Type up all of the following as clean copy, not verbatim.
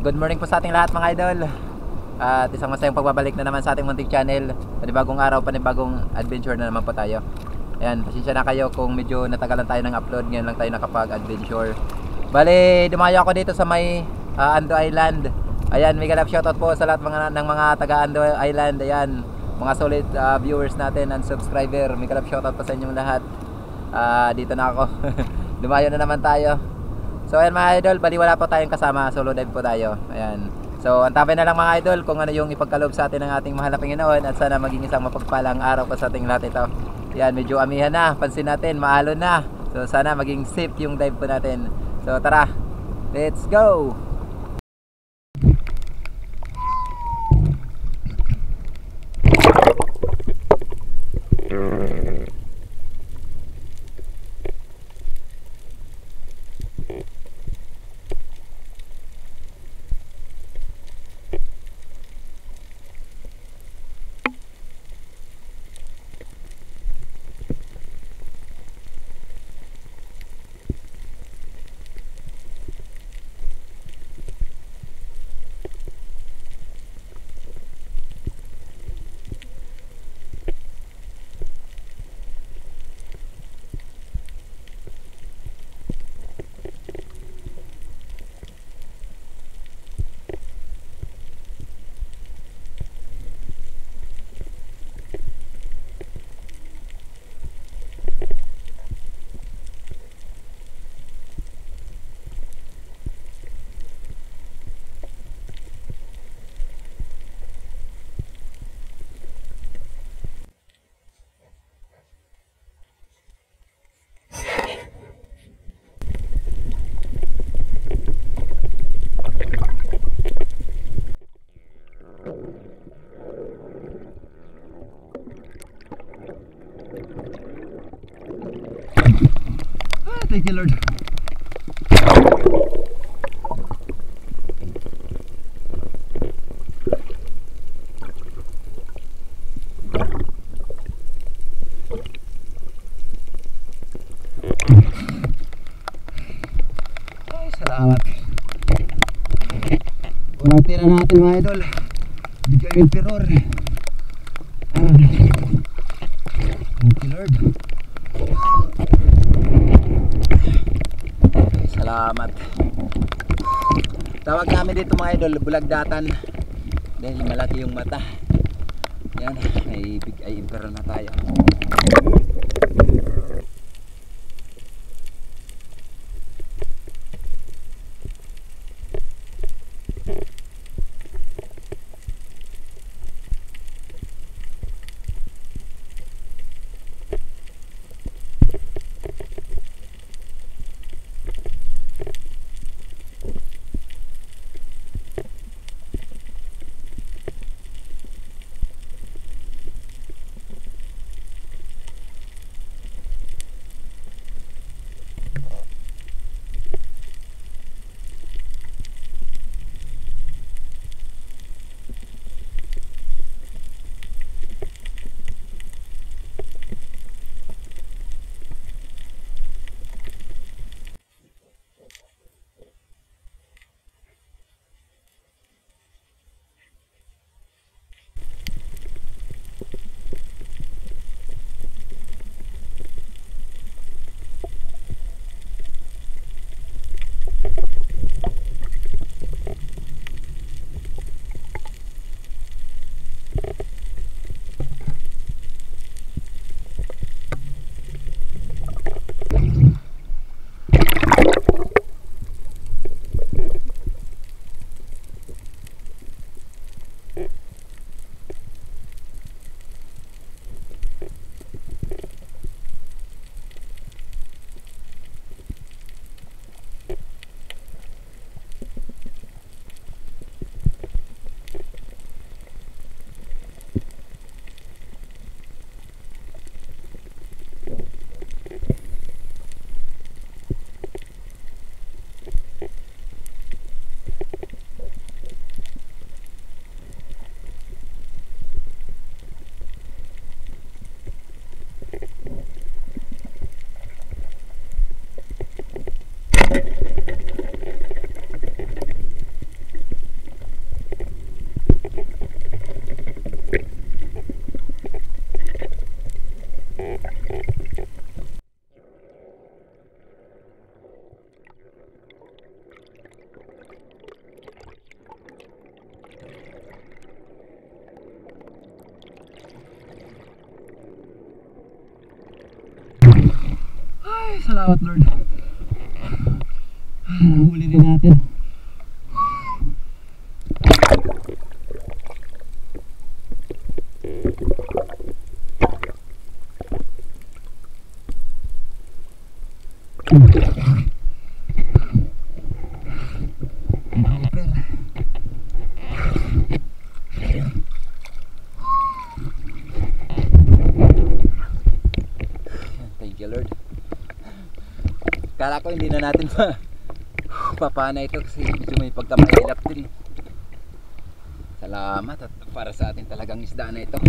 Good morning po sa ating lahat mga idol. At isang masayang pagbabalik na naman sa ating munting channel. Panibagong araw, panibagong adventure na naman po tayo. Ayan, pasensya na kayo kung medyo natagalan tayo ng upload. Ngayon lang tayo nakapag-adventure. Bale, dumayo ako dito sa may Ando Island. Ayan, mega love shoutout po sa lahat ng mga taga Ando Island. Ayan, mga solid viewers natin and subscriber. Mega love shoutout po sa inyong lahat. Dito na ako. Dumayo na naman tayo. So ayan mga idol, bali wala po tayong kasama, solo dive po tayo. Ayan. So antapin na lang mga idol kung ano yung ipagkaloob sa atin ng ating mahal na Panginoon. At sana maging isang mapagpalang araw pa sa ating lahat ito. Ayan, medyo amihan na, pansin natin, maalon na. So sana maging safe yung dive po natin. So tara, let's go! Thank you, Lord. Ay, salamat. Unang tira natin mga idol. Bigay yung terror. Thank you, Lord. Salamat. Tawag namin dito mga idol, bulagdatan. Dahil malaki yung mata. Yan, may big eye emperor na tayo. Ay, salamat Lord. Huli rin natin. Thank you Lord. Kala ko hindi na natin papana ito kasi medyo may pagkamahilap din. Salamat at para sa atin talagang isda na ito.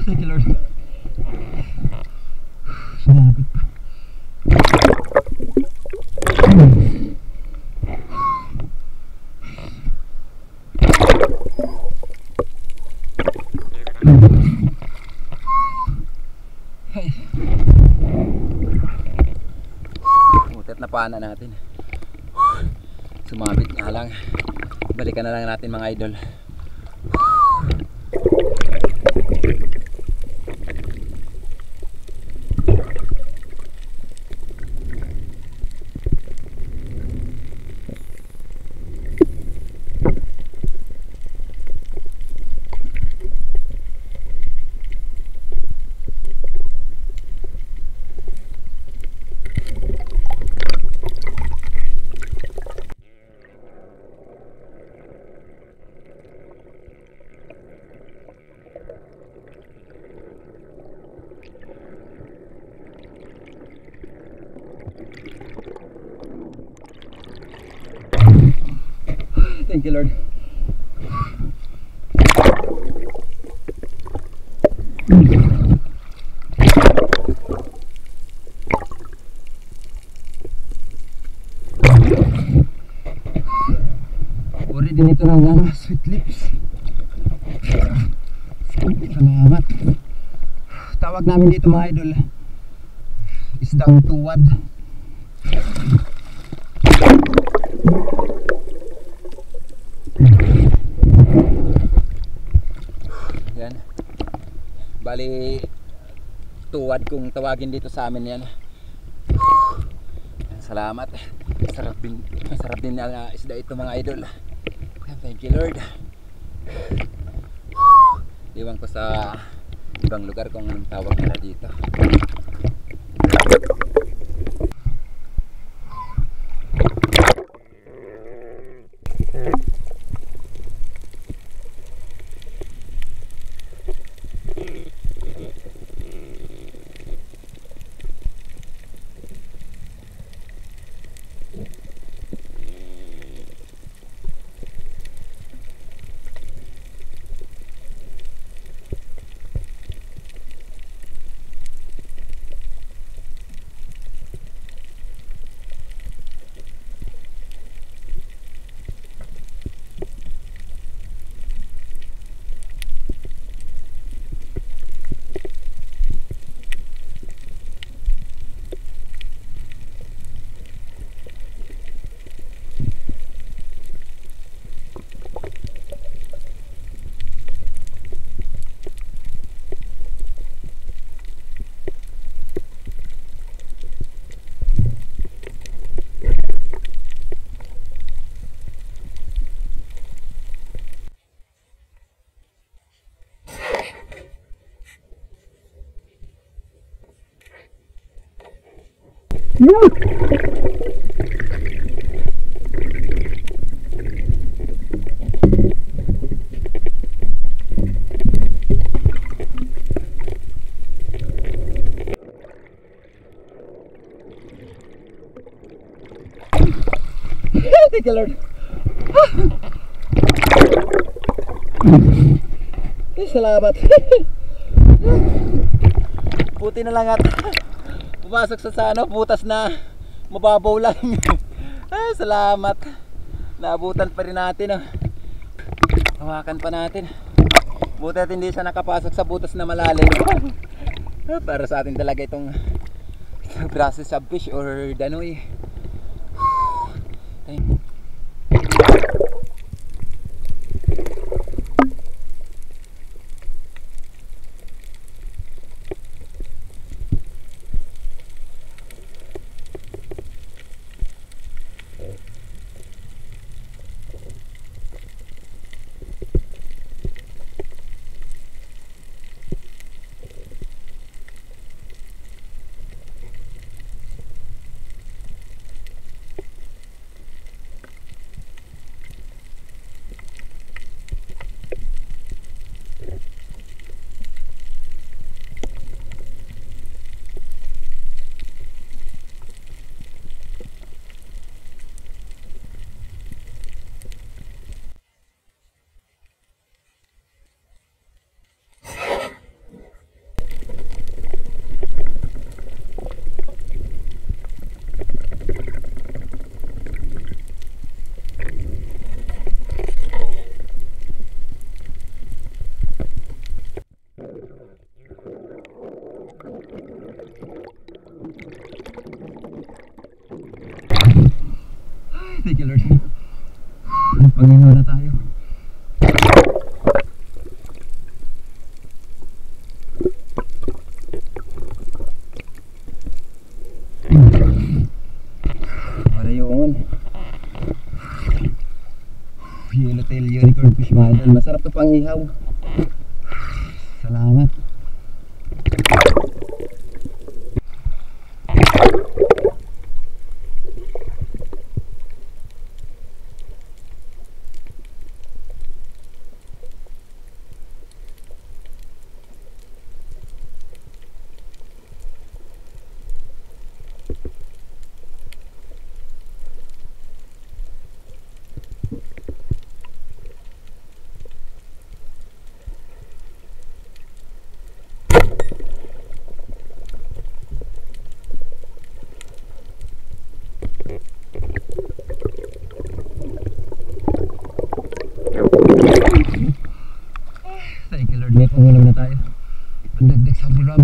Thank you Lord. Sumabit pa. Hey. Mutet na pana natin. Sumabit nga lang. Balikan na lang natin mga idol. Thank you Lord. Uri din ito ng sweet lips. Salamat. Tawag namin dito mga idol, isdang tuwad. Yan. Bali tuwad kung tawagin dito sa amin yan. Salamat. Masarap din na isda ito mga idol. Thank you Lord. Iwan ko sa ibang lugar kung anong tawag nila dito. Thank you, Lord. Salamat. Buti na lang at pumasok sa ano, butas na mababaw lang. Salamat. Naabutan pa rin natin. Hawakan pa natin. Buti at hindi siya nakapasok sa butas na malalim. Para sa atin talaga itong grasses subfish or danoy. Thank you, Lord. Panginoon na tayo. Para yung yellowtail unicorn fish mga idol. Masarap to pang ihaw. Salamat. Thank you, Lord. May pangulam na tayo. Pandagdag sa bulam.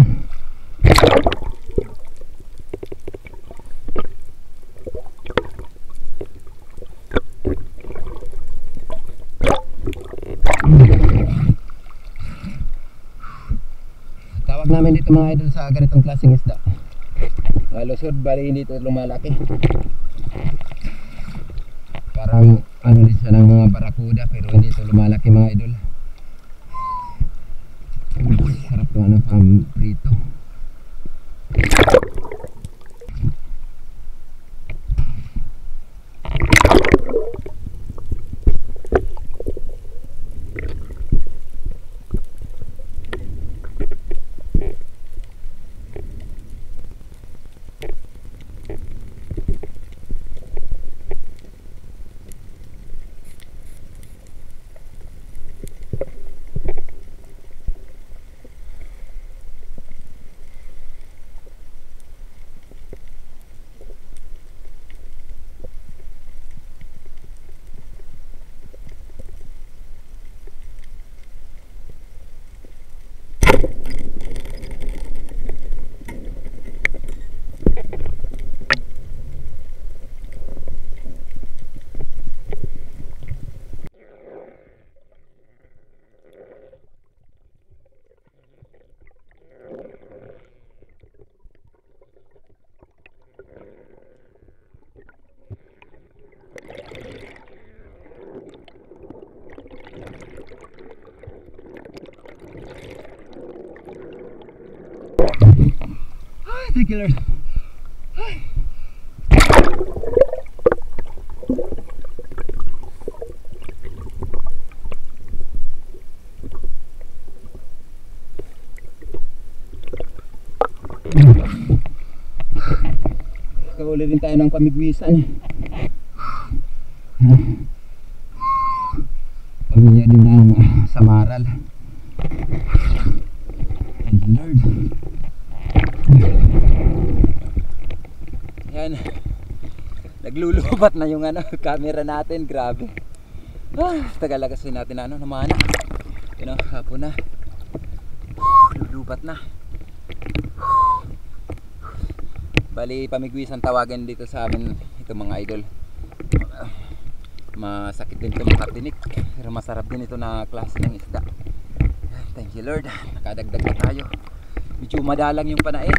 Tawag namin dito mga idol sa ganitong klaseng isda. Lusod, bali hindi ito lumalaki. Parang ano din siya ng mga barakuda pero hindi ito lumalaki mga idol. Sarap ng ano pang prito. Thank you, Lord. Nakahuli rin tayo ng pamigwisan. Pamilya din ng samaral. Thank you Lord. Yan. Naglulubat na yung camera natin. Grabe. Tagal kasi natin naman. Yun o, hapon na. Lulubat na. Bali, pamigwisan tawagan dito sa amin ito mga idol. Masakit din ito makatinik, pero masarap din ito na klase ng isda. Thank you Lord, nakadagdag na tayo. Medyo madalang yung panain.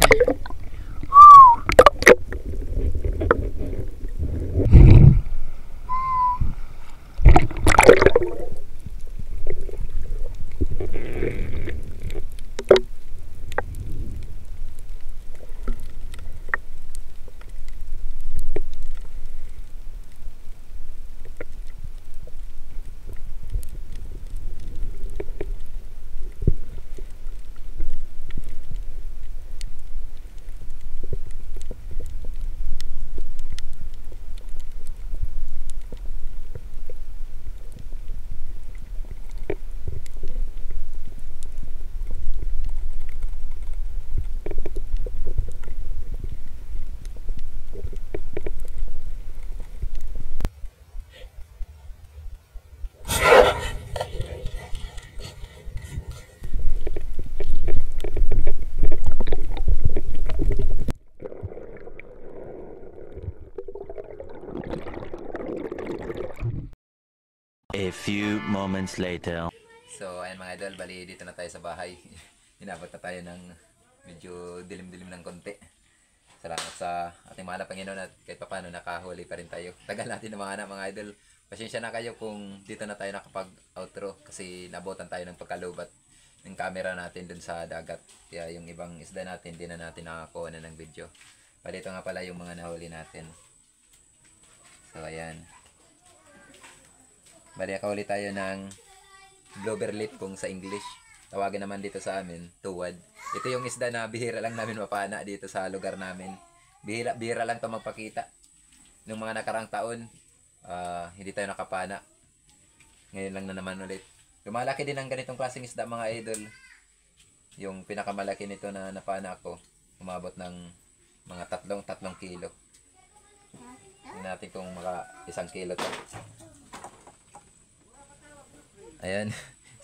A few moments later. So ayan mga idol, bali dito na tayo sa bahay. Inabot na tayo ng medyo dilim-dilim ng konti. Salamat sa ating mahal na Panginoon at kahit pa paano nakahuli pa rin tayo. Tagal natin na mga idol. Pasensya na kayo kung dito na tayo nakapag-outro kasi nabotan tayo ng pagkalubat ng camera natin dun sa dagat. Kaya yung ibang isda natin, di na natin nakakuha na ng video. Bali ito nga pala yung mga nahuli natin. So ayan. Bali nakahuli tayo ng blooberlit kung sa English. Tawagin naman dito sa amin, tuwad. Ito yung isda na bihira lang namin mapana dito sa lugar namin. Bihira lang ito magpakita. Nung mga nakarang taon, hindi tayo nakapana. Ngayon lang na naman ulit. Lumalaki din ang ganitong klaseng isda mga idol. Yung pinakamalaki nito na napana ko, umabot ng mga 3 kilo. Tingnan natin kung maka 1 kilo to. Ayan,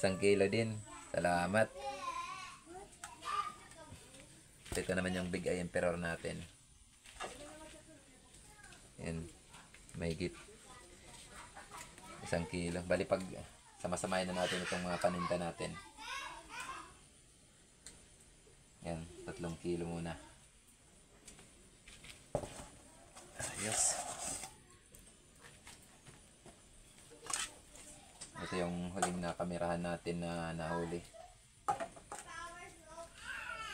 1 kilo din. Salamat. Ito naman yung Big Eye Emperor natin. Ayan, mahigit 1 kilo. Bali pag sama-samahin na natin itong mga paninda natin. Ayan, 3 kilo muna. Ayos. Ito yung huling na kamerahan natin na nahuli.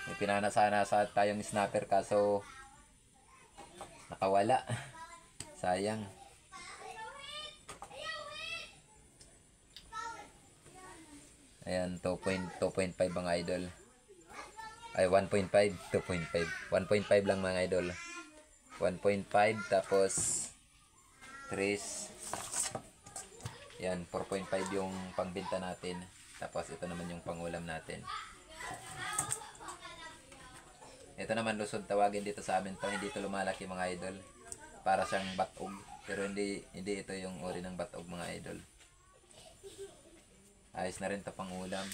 May pinana sana sa tayong snapper kaso nakawala. Sayang. Ayan, 2.5 mga idol. Ay, 1.5, 2.5. 1.5 lang mga idol. 1.5 tapos 3. Yan, 4.5 yung pangbenta natin. Tapos ito naman yung pangulam natin. Ito naman lusod tawagin dito sa amin to. Hindi ito lumalaki mga idol. Para siyang batog. Pero hindi ito yung uri ng batog mga idol. Ayos na rin ito pangulam.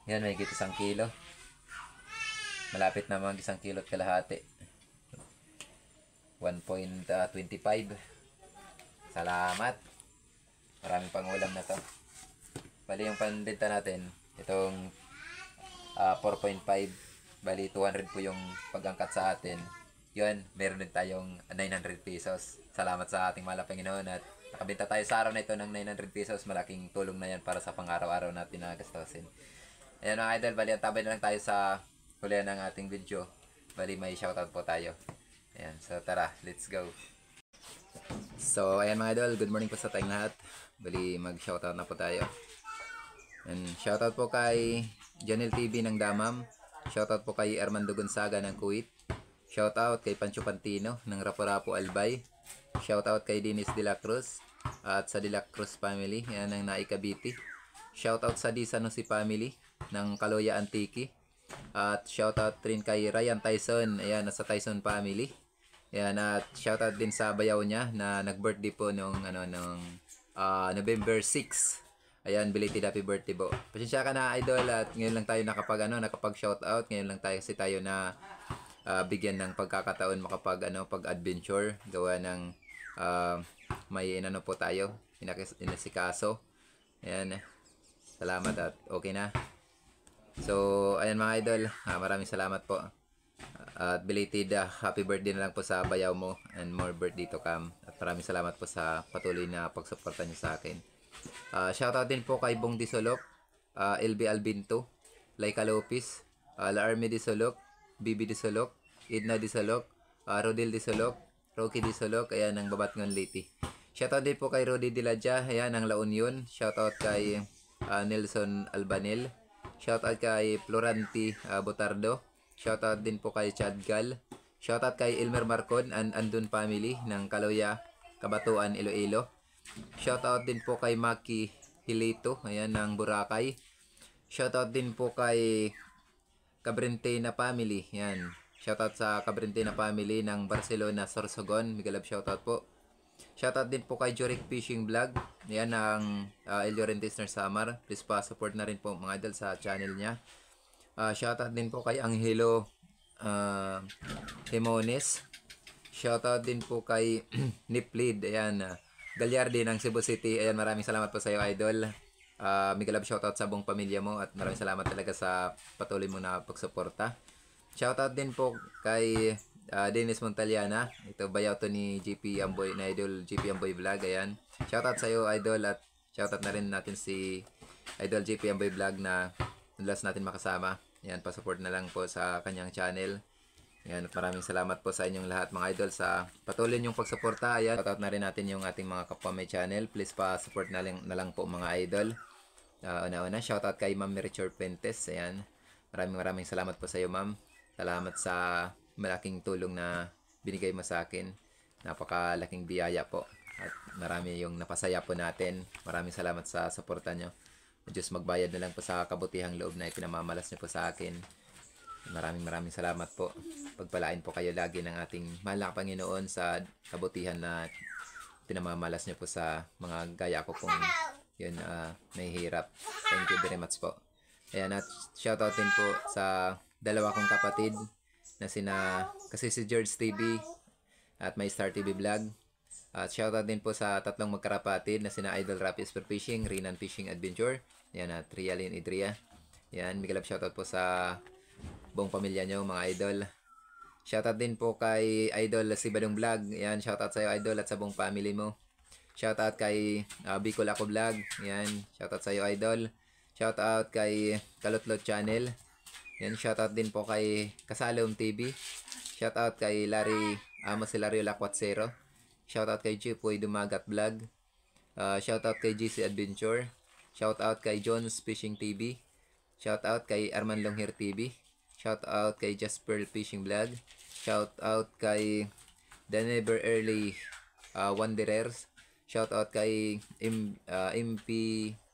Yan, may higit 1 kilo. Malapit na mag 1 kilo at kalahati. 1.25. Salamat. Maraming pangulam na to. Bali yung panbenta natin, itong 4.5. Bali 200 po yung pag-angkat sa atin. Yun, meron din tayong 900 pesos. Salamat sa ating mahal na Panginoon at nakabenta tayo sa araw na ito ng 900 pesos. Malaking tulong na yan para sa pang-araw-araw natin na gastusin. Ayan mga idol, bali at tabay na lang tayo sa hulihan ng ating video. Bali may shoutout po tayo. Ayan, so tara, let's go. So ayan mga idol, good morning po sa tayong lahat. Bali mag shoutout na po tayo. And shoutout po kay Janel TV ng Damam. Shoutout po kay Armando Gonzaga ng Kuwait. Shoutout kay Pancho Pantino ng Rapo-Rapo Albay. Shoutout kay Dennis De La Cruz at sa De La Cruz family, yan ang Naikabiti. Shoutout sa Di Sanusi family ng Kaloya Antique. At shoutout rin kay Ryan Tyson, ayan, nasa Tyson family. Ayan, at shoutout din sa bayaw niya na nag-birthday po nung November 6. Ayan, belated happy birthday po. Pasensya ka na, idol, at ngayon lang tayo nakapag shoutout. Ngayon lang tayo kasi tayo na bigyan ng pagkakataon pag-adventure. Gawa ng may po tayo, inasikaso. Ayan, salamat at okay na. So, ayan mga idol, maraming salamat po. At belated happy birthday na lang po sa bayaw mo and more birthday to come. At maraming salamat po sa patuloy na pagsuporta niyo sa akin. Shoutout din po kay Bong Disolok, LB Albinto, Laika Lopez, La Army Disolok, Bibi Disolok, Edna Disolok, Rodel Disolok, Rocky Disolok, ayan ang Babatngon Liti. Shoutout din po kay Rodi Diladja, ayan ang La Union. Shoutout kay Nelson Albanel. Shoutout kay Floranti Botardo. Shoutout din po kay Chad Gal. Shoutout kay Elmer Marcon and Andun family ng Kaloya, Kabatuan, Iloilo. Shoutout din po kay Maki Hilito, ayan ng Boracay. Shoutout din po kay Cabrentena family, yan. Shoutout sa Cabrentena family ng Barcelona, Sorsogon. Migalab shoutout po. Shoutout din po kay Joric Fishing Vlog, yan ng El Llorentes ng Samar. Please pa-support na rin po mga idol sa channel niya. Shoutout din po kay Angelo Himones. Shoutout din po kay Niplid, ayan, Galyardi ng Cebu City. Ayan, maraming salamat po sa iyo, idol. Migalab shoutout sa buong pamilya mo at maraming salamat talaga sa patuloy mo na pagsuporta. Shoutout din po kay Dennis Montaliana. Ito bayaw to ni GP Amboy, na idol GP Amboy Vlog. Ayan. Shoutout sa iyo, idol, at shoutout na rin natin si idol GP Amboy Vlog na last natin makasama. Ayan, pa-support na lang po sa kanyang channel. Ayan, maraming salamat po sa inyong lahat mga idol sa patuloy niyong pagsuporta. Ayan, shoutout na rin natin yung ating mga kapwa may channel. Please pa-support na lang po mga idol. Una-una, shoutout kay Ma'am Merichor Pentes. Ayan, maraming salamat po sa iyo, ma'am. Salamat sa malaking tulong na binigay mo sa akin. Napakalaking biyaya po. At marami yung napasaya po natin. Maraming salamat sa suporta nyo. Diyos magbayad na lang po sa kabutihang loob na ipinamamalas nyo po sa akin. Maraming salamat po. Pagpalain po kayo lagi ng ating mahal na Panginoon sa kabutihan na pinamamalas niyo po sa mga gaya ko pong yun, nahihirap. Thank you very much po. Ayan, at shoutout din po sa dalawa kong kapatid na kasi si George TV at My Star TV Vlog. At shoutout din po sa tatlong magkarapatid na sina Idol Rapi Super Fishing, Rinan Fishing Adventure. Ayan, at Rialin Idria. Ayan, migalap shoutout po sa buong pamilya nyo mga idol. Shoutout din po kay Idol si Badong Vlog. Yan, shoutout sa iyo, idol, at sa buong family mo. Shoutout kay Bicol Ako Vlog. Yan, shoutout sa iyo, idol. Shoutout kay Kalutlot Channel. Yan, shoutout din po kay Kasalom TV. Shoutout kay Larry Masilario Lakwat0. Shoutout kay Chipoy Dumagat Vlog. Shoutout kay GC Adventure. Shoutout kay Jones Fishing TV. Shoutout kay Arman Longhir TV. Shoutout kay Jasper Fishing Vlog. Shoutout kay The Never Early Wanderers. Shoutout kay MP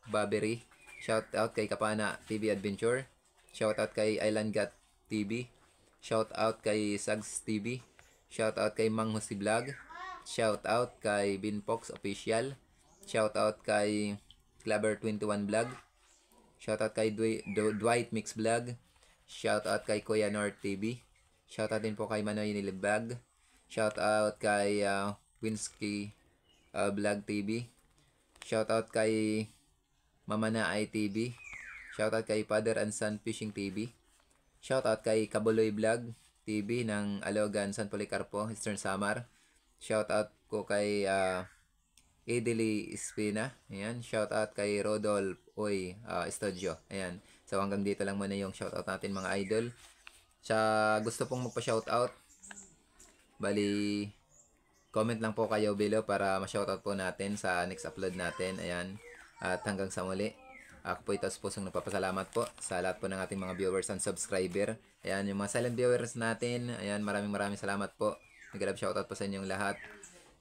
Babery. Shoutout kay Kapana TV Adventure. Shoutout kay Island Gat TV. Shoutout kay Sags TV. Shoutout kay Mang Husi Vlog. Shoutout kay Binpox Official. Shoutout kay Clever21 Vlog. Shoutout kay Dwight Mix Vlog. Shoutout kay Kuya North TV. Shoutout din po kay Manoy Nilib Vlog. Shoutout kay Winsky Vlog TV. Shoutout kay Mama na ITV. Shoutout kay Father and Son Fishing TV. Shoutout kay Kabuloy Vlog TV ng Alogan, San Policarpo, Eastern Samar. Shoutout ko kay Edeli Espina. Ayan, shoutout kay Rodolph Oy Studio. Ayan. So hanggang dito lang muna yung shoutout natin mga idol. Sa gusto pong magpa-shoutout, bali comment lang po kayo below para ma-shoutout po natin sa next upload natin. Ayan. At hanggang sa muli. Ako po ito pusong nagpapasalamat po sa lahat po ng ating mga viewers and subscriber. Ayan, yung mga silent viewers natin, ayan, maraming salamat po. Nag-love shoutout po sa inyong lahat.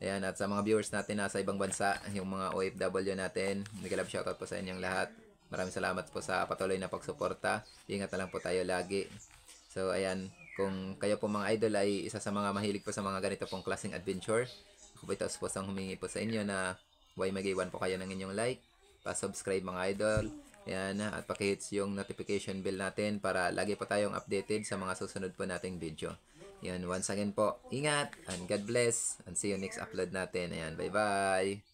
Ayan, at sa mga viewers natin nasa ibang bansa, yung mga OFW natin, nag-love shoutout po sa inyong lahat. Maraming salamat po sa patuloy na pagsuporta. Ingat na lang po tayo lagi. So, ayan, kung kayo po mga idol ay isa sa mga mahilig po sa mga ganito pong klaseng adventure, ako po ito pusong humingi po sa inyo na why mag-iwan po kayo ng inyong like, pa-subscribe mga idol. Ayan, at paki-hits yung notification bell natin para lagi po tayong updated sa mga susunod po nating video. Ayan, once again po, ingat and God bless and see you next upload natin. Ayan, bye-bye!